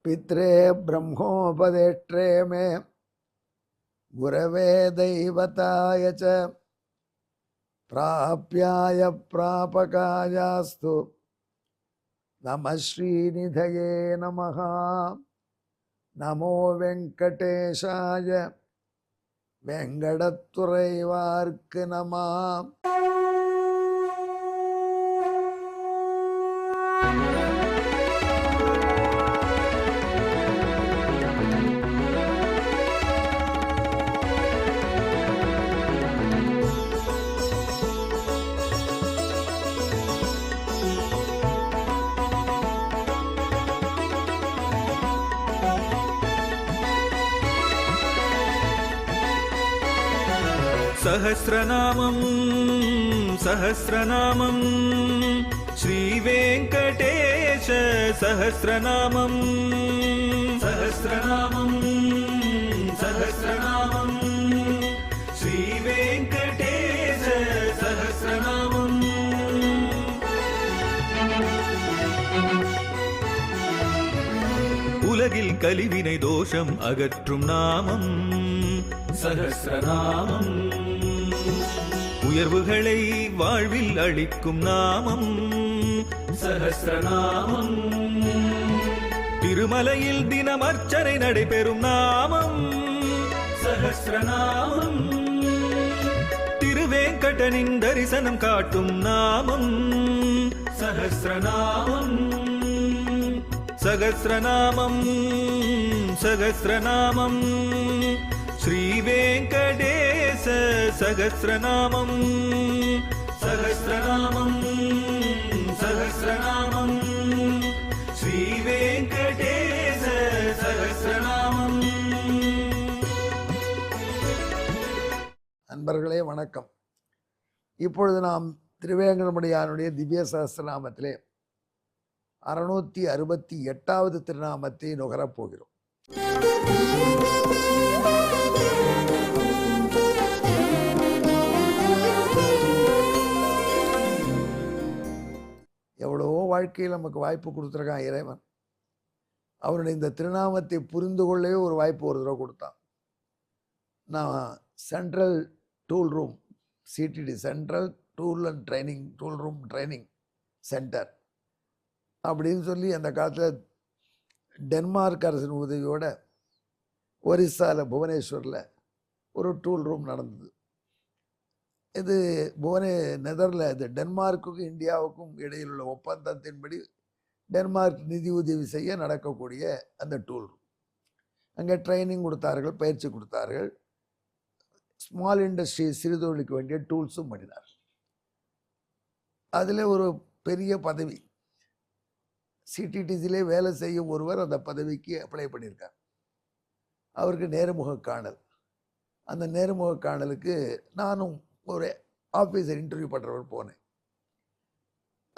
पित्रे ब्रह्मोपदेष्ट्रे मे गुरवे दैवताय च प्राप्याय प्रापकायास्तु नमः श्रीनिधये नमः। नमो वेंकटेशाय वेंगडत्तुरैवार्क्कु नमः। सहस्रनामं सहस्रनामं श्रीवेंकटेश सहस्रनामं सहस्रनामं सहस्रनामं श्रीवेंकटेश सहस्रनामं। உலகில் கலிவினை தோஷம் அகற்றும் நாமம் சஹஸ்ரநாமம். உயர்வுகளை வாழ்வில் அளிக்கும் நாமம் சஹஸ்ரநாமம். திருமலையில் தினம் அர்ச்சனை நடைபெறும் நாமம் சஹஸ்ரநாமம். திருவேங்கடனின் தரிசனம் காட்டும் நாமம் சஹஸ்ரநாமம். சகஸ்ரநாமம் சகஸ்ரநாமம் श्रीवेंकटेश सहस्रनामं सहस्रनामं सहस्रनामं श्रीवेंकटेश सहस्रनामं। அன்பர்களே வணக்கம். இப்பொழுது நாம் திருவேங்கடமுடையானுடைய திவ்ய சஹஸ்ரநாமத்திலே 668வது திருநாமத்தை நுகரப் போகிறோம். எவ்வளவோ வாழ்க்கையில் நமக்கு வாய்ப்பு கொடுத்துருக்கான் இறைவன். அவருடைய இந்த திருநாமத்தை புரிந்து கொள்ளவே ஒரு வாய்ப்பு ஒரு தடவை கொடுத்தான். நான் central tool room, CTT central tool and training tool room training centre அப்படின்னு சொல்லி அந்த காலத்தில் டென்மார்க் அரசின் உதவியோட ஒரிசாவில் புவனேஸ்வரில் ஒரு டூல் ரூம் நடந்தது. இது இது டென்மார்க்குக்கும் இந்தியாவுக்கும் இடையில் உள்ள ஒப்பந்தத்தின்படி டென்மார்க் நிதி உதவி செய்ய நடக்கக்கூடிய அந்த டூல் ரூம். அங்கே ட்ரைனிங் கொடுத்தார்கள், பயிற்சி கொடுத்தார்கள். ஸ்மால் இண்டஸ்ட்ரி சிறுதொழிலுக்கு வேண்டிய டூல்ஸும் பண்ணினார். அதில் ஒரு பெரிய பதவி, சிடிடிசிலே வேலை செய்யும் ஒருவர் அந்த பதவிக்கு அப்ளை பண்ணியிருக்கார். அவருக்கு நேர்முக காணல். அந்த நேர்முக காணலுக்கு நானும் ஒரு ஆஃபீஸர் இன்டர்வியூ பண்ணுறவர் போனேன்.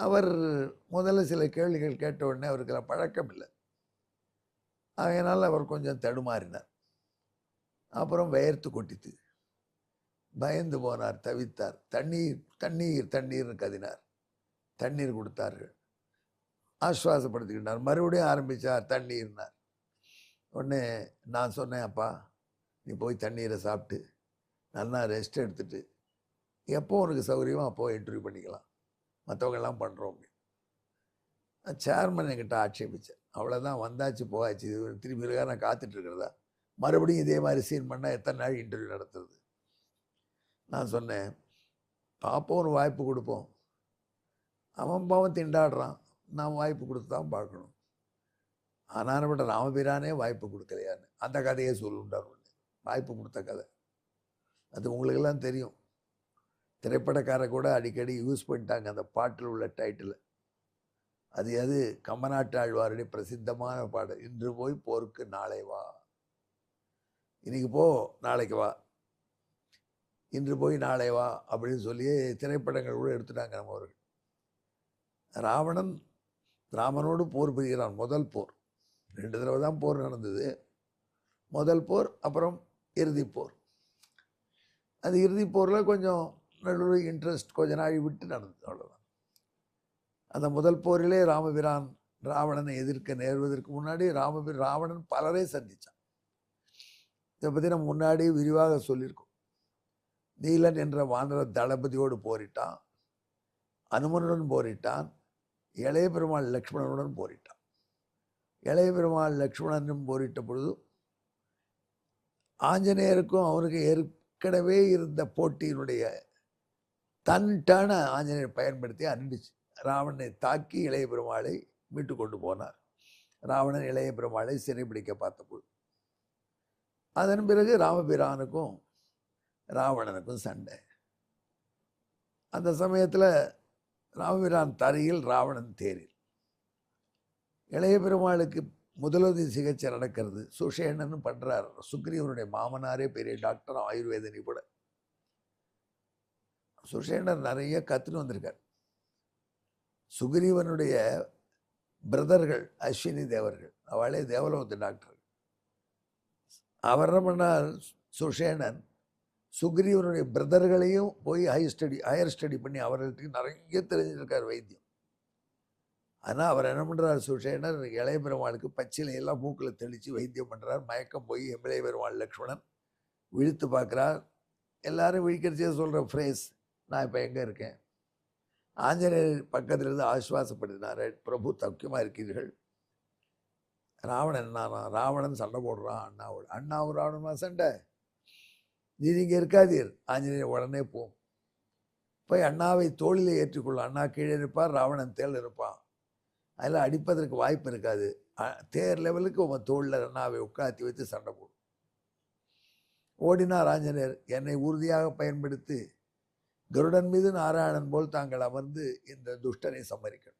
அவர் முதல்ல சில கேள்விகள் கேட்ட உடனே அவருக்கு பழக்கம் இல்லை. அதனால் அவர் கொஞ்சம் தடுமாறினார். அப்புறம் வியர்த்து கொட்டித்து, பயந்து போனார், தவித்தார். தண்ணீர் தண்ணீர் தண்ணீர்னு கதினார். தண்ணீர் கொடுத்தார்கள், ஆஸ்வாசப்படுத்திக்கிட்டார். மறுபடியும் ஆரம்பித்தார், தண்ணீர்னார். உடனே நான் சொன்னேன், அப்பா நீ போய் தண்ணீரை சாப்பிட்டு நல்லா ரெஸ்ட் எடுத்துட்டு எப்போ உனக்கு சௌகரியமோ அப்போ இன்டர்வியூ பண்ணிக்கலாம், மற்றவங்கெல்லாம் பண்ணுறோம் அப்படின்னு. சேர்மன் என்கிட்ட ஆட்சேபித்தேன். அவ்வளோதான், வந்தாச்சு போயாச்சு, திரும்பி இருக்கா நான் காத்துட்ருக்கிறதா, மறுபடியும் இதே மாதிரி சீன் பண்ணால் எத்தனை நாள் இன்டர்வியூ நடத்துறது. நான் சொன்னேன், பார்ப்போம், ஒரு வாய்ப்பு கொடுப்போம். அவன் பாவம் திண்டாடுறான், நாம் வாய்ப்பு கொடுத்து தான் பார்க்கணும். ஆனானப்பட்ட ராமபிரானே வாய்ப்பு கொடுக்கலையான்னு அந்த கதையை சொல்லுண்டார். வாய்ப்பு கொடுத்த கதை அது உங்களுக்கெல்லாம் தெரியும். திரைப்படக்கார கூட அடிக்கடி யூஸ் பண்ணிட்டாங்க அந்த பாட்டில் உள்ள டைட்டில். அது கம்பநாட்டு ஆழ்வாருடைய பிரசித்தமான பாடல். இன்று போய் போருக்கு நாளை வா, இன்னைக்கு போ நாளைக்கு வா, இன்று போய் நாளை வா அப்படின்னு சொல்லி திரைப்படங்கள் கூட எடுத்துட்டாங்க நம்ம அவர்கள். ராமனோடு போர் புரிகிறான். முதல் போர், 2 தடவை தான் போர் நடந்தது. முதல் போர், அப்புறம் இறுதி போர். அது இறுதி போரில் கொஞ்சம் நடுவில் இன்ட்ரெஸ்ட் கொஞ்ச நாள் விட்டு நடந்தது, அவ்வளோதான். அந்த முதல் போரிலே ராமபிரான் ராவணனை எதிர்க்க நேர்வதற்கு முன்னாடி ராவணன் பலரை சந்திச்சான். இதை பற்றி நம்ம முன்னாடி விரிவாக சொல்லியிருக்கோம். நீலன் என்ற வானர தளபதியோடு போரிட்டான், அனுமனுடன் போரிட்டான், இளைய பெருமாள் லக்ஷ்மணனுடன் போரிட்டான். இளைய பெருமாள் லக்ஷ்மணனும் போரிட்ட பொழுது ஆஞ்சநேயருக்கும் அவருக்கு ஏற்கனவே இருந்த போட்டியினுடைய தன் டர்னை ஆஞ்சநேயர் பயன்படுத்தி அனுப்பிச்சு ராவணனை தாக்கி இளைய பெருமாளை மீட்டு கொண்டு போனார். ராவணன் இளைய பெருமாளை சிறைபிடிக்க பார்த்தபோது அதன் பிறகு ராமபிரானுக்கும் ராவணனுக்கும் சண்டை. அந்த சமயத்தில் ராமபிரான் தரையில், ராவணன் தேரில். இளைய பெருமாளுக்கு முதலுதவி சிகிச்சை நடக்கிறது. சுஷேணன் பண்ணுறார். சுக்ரீவனுடைய மாமனாரே பெரிய டாக்டர், ஆயுர்வேத நிபுணர். சுஷேணர் நிறைய கற்றுன்னு வந்திருக்கார். சுக்ரீவனுடைய பிரதர்கள் அஸ்வினி தேவர்கள், அவளே தேவலோகத்து டாக்டர். அவர் என்ன பண்ணார், சுஷேணன் சுக்ரீவனுடைய பிரதர்களையும் போய் ஹையர் ஸ்டடி பண்ணி அவர்களுக்கு நிறைய தெரிஞ்சிருக்கார் வைத்தியம். ஆனால் அவர் என்ன பண்ணுறார், சுஷேணர் இளைய பெருமாளுக்கு பச்சிலையெல்லாம் மூக்கில் தெளித்து வைத்தியம் பண்ணுறார். மயக்கம் போய் இளைய பெருமாள் லக்ஷ்மணன் விழித்து பார்க்குறார். எல்லாரும் விழிக்கிறச்சே சொல்கிற ஃப்ரேஸ், நான் இப்போ எங்கே இருக்கேன். ஆஞ்சநேயர் பக்கத்தில் இருந்து ஆஸ்வாசப்படுத்தினார், பிரபு தக்கியமாக இருக்கிறீர்கள். ராவணன் என்னானா, ராவணன் சண்டை போடுறான் அண்ணாவோட. அண்ணாவும் ராவணமா சண்டை, நீங்கள் இருக்காதீர். ஆஞ்சநேயர் உடனே போம், போய் அண்ணாவை தோளில் ஏற்றிக்கொள்ளும். அண்ணா கீழே இருப்பார், ராவணன் தேள் இருப்பான். அதில் அடிப்பதற்கு வாய்ப்பு இருக்காது. தேர் லெவலுக்கு உங்கள் தோளில் அண்ணாவை உட்காத்தி வச்சு சண்டை போடும். ஓடினார் ஆஞ்சநேயர். என்னை உறுதியாக பயன்படுத்தி கருடன் மீது நாராயணன் போல் தாங்கள் அமர்ந்து இந்த துஷ்டனை சம்மரிக்கணும்.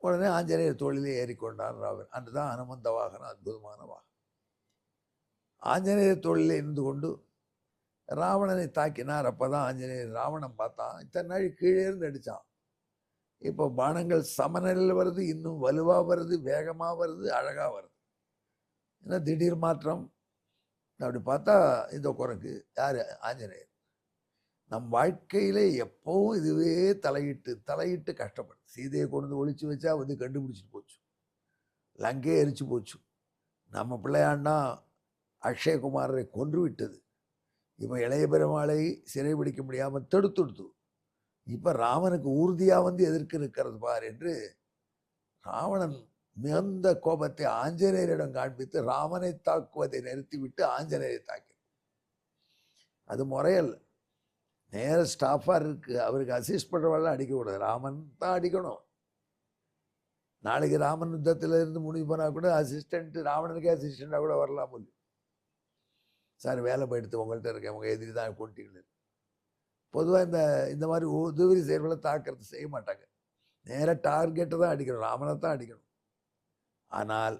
உடனே ஆஞ்சநேயர் தோளிலே ஏறிக்கொண்டார் ராவன். அன்றுதான் அனுமந்த வாகனம், அற்புதமான வாகனம். ஆஞ்சநேயர் தோளிலே இருந்து கொண்டு ராவணனை தாக்கினார். அப்போதான் ஆஞ்சநேயர் ராவணன் பார்த்தான். இத்தனை நாள் கீழே இருந்து அடித்தான். இப்போ பானங்கள் சமநிலையில் வருது, இன்னும் வலுவாக வருது, வேகமாக வருது, அழகாக வருது. ஏன்னா திடீர் மாற்றம். அப்படி பார்த்தா இந்த குரங்கு யார், ஆஞ்சநேயர். நம் வாழ்க்கையில் எப்போவும் இதுவே தலையிட்டு கஷ்டப்படும். சீதையை கொண்டு ஒழிச்சு வச்சா வந்து கண்டுபிடிச்சிட்டு போச்சு, லங்கையை எரிச்சு போச்சு. நம்ம பிள்ளையாண்டா அக்ஷயகுமாரரை கொன்று விட்டது. இப்போ இளைய பெருமாளை சிறைபிடிக்க முடியாமல் தடுத்துடுத்து. இப்போ ராமனுக்கு ஊர்தியாக வந்து எதிர்க்க இருக்கிறது பார் என்று ராவணன் மிகுந்த கோபத்தை ஆஞ்சநேயரிடம் காண்பித்து ராமனை தாக்குவதை நிறுத்திவிட்டு ஆஞ்சநேயரை தாக்கி. அது முறையல்ல. நேர ஸ்டாஃபாக இருக்குது, அவருக்கு அசிஸ்ட் பண்ணுறவெல்லாம் அடிக்கக்கூடாது, ராமன் தான் அடிக்கணும். நாளைக்கு ராமன் யுத்தத்தில் இருந்து முடிவு போனால் கூட அசிஸ்டண்ட்டு ராவணனுக்கே அசிஸ்டண்ட்டாக கூட வரலாம். முடியும் சார், வேலை போயிடுத்து, உங்கள்கிட்ட இருக்கேன், உங்கள் எதிரி தான் கொண்டிகள். பொதுவாக இந்த மாதிரி உதவி செயல்களை தாக்கிறது செய்ய மாட்டாங்க. நேராக டார்கெட்டை தான் அடிக்கணும், ராமனை தான் அடிக்கணும். ஆனால்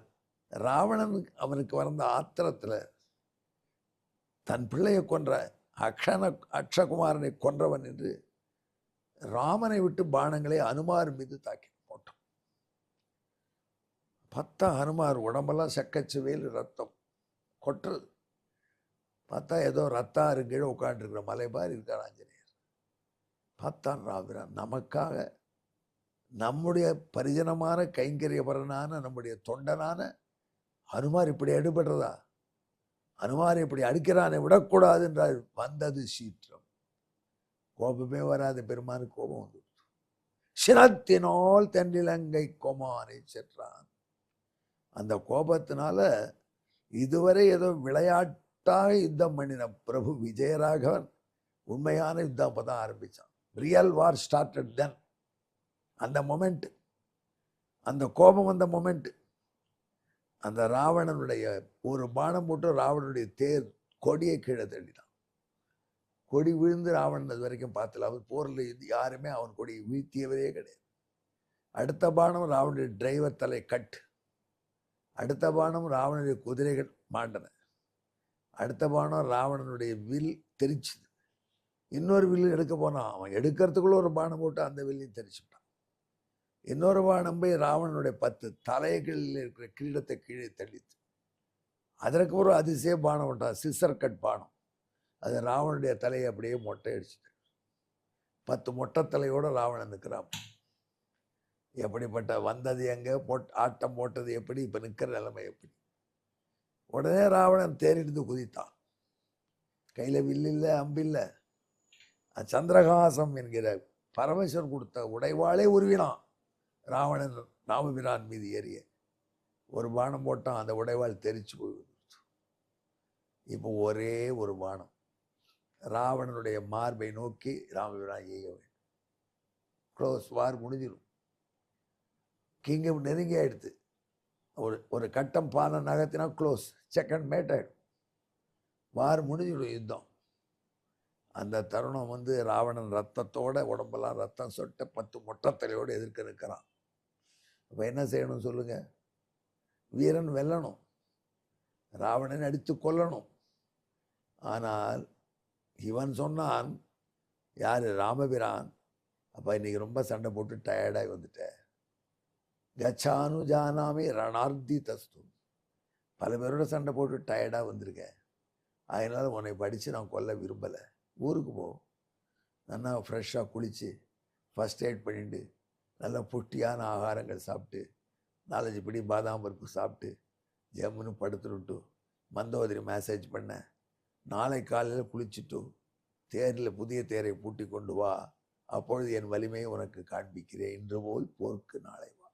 ராவணன் அவனுக்கு வந்த ஆத்திரத்தில் தன் பிள்ளையை கொன்ற அக்ஷகுமாரனை கொன்றவன் என்று ராமனை விட்டு பானங்களை அனுமார் மீது தாக்கி போட்டான். பார்த்தா ஹனுமார் உடம்பெல்லாம் செக்கச்சுவேல் ரத்தம் கொட்டுறது. பார்த்தா ஏதோ ரத்தாறு கீழே உட்காந்துருக்கிற மலைபார் இருக்கார் ஆஞ்சநேயர். பார்த்தான் ராமபிரான், நமக்காக நம்முடைய பரிஜனமான கைங்கரியபரனான நம்முடைய தொண்டனான ஹனுமார் இப்படி எடுபடுறதா, ஹனுமார் இப்படி அடிக்கிறானை விடக்கூடாது என்றால் வந்தது சீற்றம். கோபமே வராத பெருமானுக்கு கோபம் வந்து சினத்தினால் தென்னிலங்கை கோமானை சென்றான். அந்த கோபத்தினால இதுவரை ஏதோ விளையாட்டாக யுத்தம் பண்ணின பிரபு விஜயராகவன் உண்மையான யுத்தம் அப்போ தான் ஆரம்பித்தான். ரியல் வார் ஸ்டார்டட் தென். அந்த மொமெண்ட், அந்த கோபம் வந்த மொமெண்ட், அந்த ராவணனுடைய ஒரு பானம் போட்டு ராவணனுடைய தேர் கொடியை கீழே தள்ளினான். கொடி விழுந்து ராவணன் அது வரைக்கும் பார்த்தல. அவன் போரில் யாருமே அவன் கொடியை வீழ்த்தியவரே கிடையாது. அடுத்த பானம் ராவணனுடைய டிரைவர் தலை கட். அடுத்த பானம் ராவணனுடைய குதிரைகள் மாண்டன. அடுத்த பானம் ராவணனுடைய வில் தெரிச்சுது. இன்னொரு வில்லு எடுக்க போனான். அவன் எடுக்கிறதுக்குள்ள ஒரு பானம் போட்டு அந்த வில்லையும் தெரிச்சுட்டான். இன்னொரு பானம் போய் ராவணனுடைய 10 தலைகளில் இருக்கிற கிரீடத்தை கீழே தள்ளித்து. அதற்கு ஒரு அதிசய பானம் விட்டான், சிசர் கட் பானம். அது ராவணனுடைய தலையை அப்படியே மொட்டை அடிச்சுட்டு 10 மொட்டை தலையோடு ராவணன் இருக்கிறான். எப்படிப்பட்ட வந்தது எங்கே ஆட்டம் போட்டது எப்படி, இப்போ நிற்கிற நிலைமை எப்படி. உடனே ராவணன் தேரிட்டு குதித்தான். கையில் வில்லில்லை, அம்பில்லை. சந்திரகாசம் என்கிற பரமேஸ்வரன் கொடுத்த உடைவாளே உருவினான். ராவணன் ராமபிரான் மீது ஏறிய ஒரு பானம் போட்டான். அந்த உடைவாள் தெரிச்சு போய் இப்போ ஒரே ஒரு பானம் ராவணனுடைய மார்பை நோக்கி ராமபிரான் எய்ய வேண்டும். க்ளோஸ், வார் முடிஞ்சிடும். கிங்கம் நெருங்கி ஆயிடுது. ஒரு கட்டம் பானை நகர்த்தினா க்ளோஸ், செகண்ட் மேட் ஆகிடும், வார் முடிஞ்சிடும், யுத்தம். அந்த தருணம் ராவணன் ரத்தத்தோட, உடம்பெல்லாம் ரத்தம் சொட்ட 10 மொட்டத்தலையோடு எதிர்க்க நிற்கிறான். அப்போ என்ன செய்யணும் சொல்லுங்க? வீரன் வெல்லணும், ராவணன் அடித்து கொல்லணும். ஆனால் இவன் சொன்னான், யார்? ராமபிரான். அப்போ இன்னைக்கு ரொம்ப சண்டை போட்டு டயர்டாகி வந்துட்டேன். கச்சானு ஜானாமி ரணார்த்தி தஸ்து. பல பேரோட சண்டை போட்டு டயர்டாக வந்திருக்கேன். அதனால் உன்னை படித்து நான் கொல்ல விரும்பலை. ஊருக்கு போ, நல்லா ஃப்ரெஷ்ஷாக குளித்து ஃபஸ்ட் எய்ட் பண்ணிட்டு நல்லா புஷ்டியான ஆகாரங்கள் சாப்பிட்டு 4-5 பிடி பாதாம் பருப்பு சாப்பிட்டு ஜம்முன்னு படுத்துட்டு மந்தோதரி மேசேஜ் பண்ண. நாளை காலையில் குளிச்சுட்டு தேரில் புதிய தேரை பூட்டி கொண்டு வா, அப்பொழுது என் வலிமையை உனக்கு காண்பிக்கிறேன். இன்று போல் போருக்கு நாளை வா.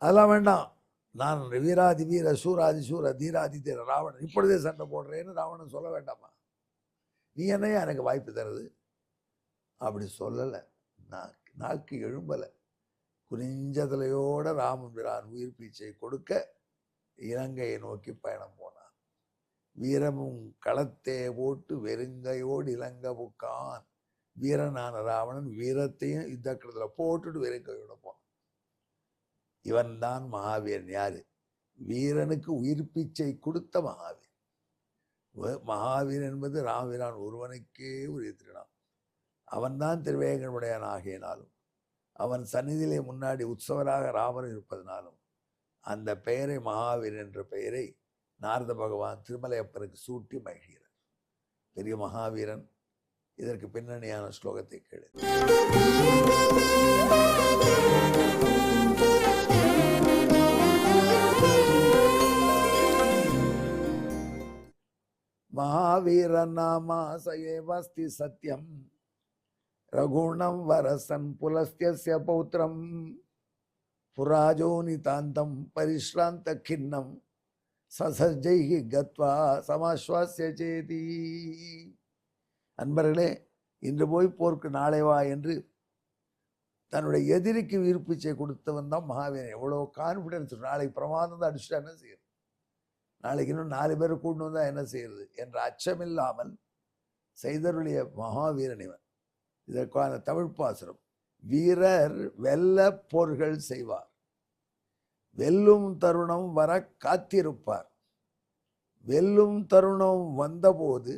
அதெல்லாம் வேண்டாம், நான் வீராதி வீர சூராதி சூர தீராதி தீர ராவணன் இப்பொழுதே சண்டை போடுறேன்னு ராவணன் சொல்ல வேண்டாமா? நீ என்னையா எனக்கு வாய்ப்பு தருது? அப்படி சொல்லலை. நாக்கு எழும்பலை. குறிஞ்சதலையோட ராமபிரான் உயிர் பீச்சை கொடுக்க இலங்கையை நோக்கி பயணம் போனான். வீரமும் களத்தே போட்டு வெறுங்கையோடு இலங்கை புக்கான். வீரனான ராவணன் வீரத்தையும் யுத்தக்கடத்தில் போட்டுட்டு வெறுங்கையோட போனான். இவன் தான் மகாவீரன். யாரு? வீரனுக்கு உயிர் பீச்சை கொடுத்த மகாவீரன். மகாவீரன் என்பது ராமபிரான் ஒருவனுக்கே ஒரு திருநாம். அவன்தான் திருவேங்கடமுடையான் ஆகியனாலும், அவன் சந்நிதியிலே முன்னாடி உற்சவராக ராமன் இருப்பதனாலும் அந்த பெயரை மகாவீரன் என்ற பெயரை நாரத பகவான் திருமலையப்பனுக்கு சூட்டி மகிழ்கிறார். பெரிய மகாவீரன். இதற்கு பின்னணியான ஸ்லோகத்தை கேளு. மகாவீரன் நாமா சயேவஸ்தி சத்யம் ரகுணம் வரசன் புலஸ்தியஸ்ய பௌத்ரம் புராஜோனிதாந்தம் பரிஷ்ராந்த கிண்ணம் சசஜைகி கத்வா சமாஸ்வாஸ்ய சேதி. அன்பர்களே, இன்று போய் போருக்கு நாளை வா என்று தன்னுடைய எதிரிக்கு உயிர்ப்பிச்சை கொடுத்தவன் தான் மகாவீரன். எவ்வளோ கான்ஃபிடன்ஸ். நாளைக்கு பிரமாதம் தான் அடிச்சுட்டா என்ன செய்யறது? நாளைக்கு இன்னும் 4 பேர் கூட்டு வந்தால் என்ன செய்யறது என்ற அச்சமில்லாமல் செய்தருடைய மகாவீரன் இவன். இதற்கான தமிழ் பாசுரம்: வீரர் வெல்ல போர்கள் செய்வார், வெல்லும் தருணம் வர காத்திருப்பார். வெல்லும் தருணம் வந்தபோது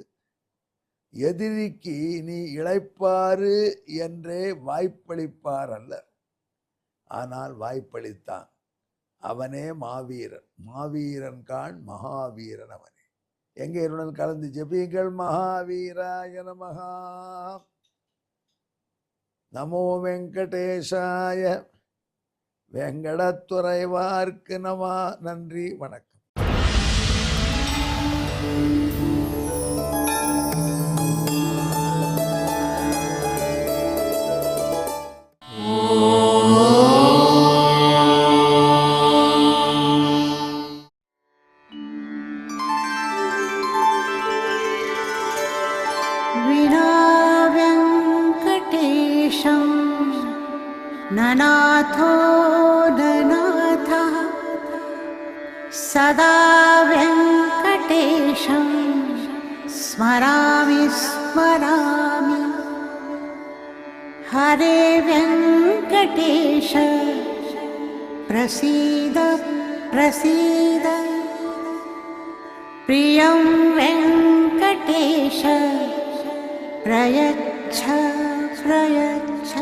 எதிரிக்கு நீ இளைப்பாறு என்றே வாய்ப்பளிப்பார் அல்ல, ஆனால் வாய்ப்பளித்தான். அவனே மாவீரன். மாவீரன் காண் மகாவீரன் அவனே. எங்கே என்னுடன் கலந்து ஜெபியுங்கள். மகாவீராய நமஹா. நமோ வெங்கடேஷாய. வெங்கடத்துறைவார்க்கு நம. நன்றி, வணக்கம். ननाथो ननाथः सदा वेङ्कटेशं स्मरामि स्मरामि। हरे वेङ्कटेश प्रसीद प्रसीद। प्रियं वेङ्कटेश प्रयच्छ प्रयच्छ।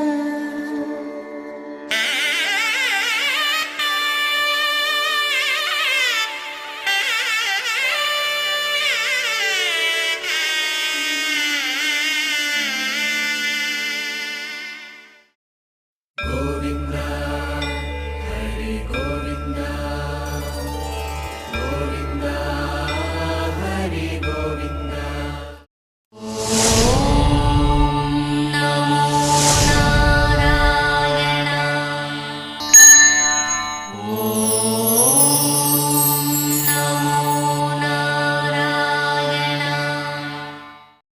கோவிந்தா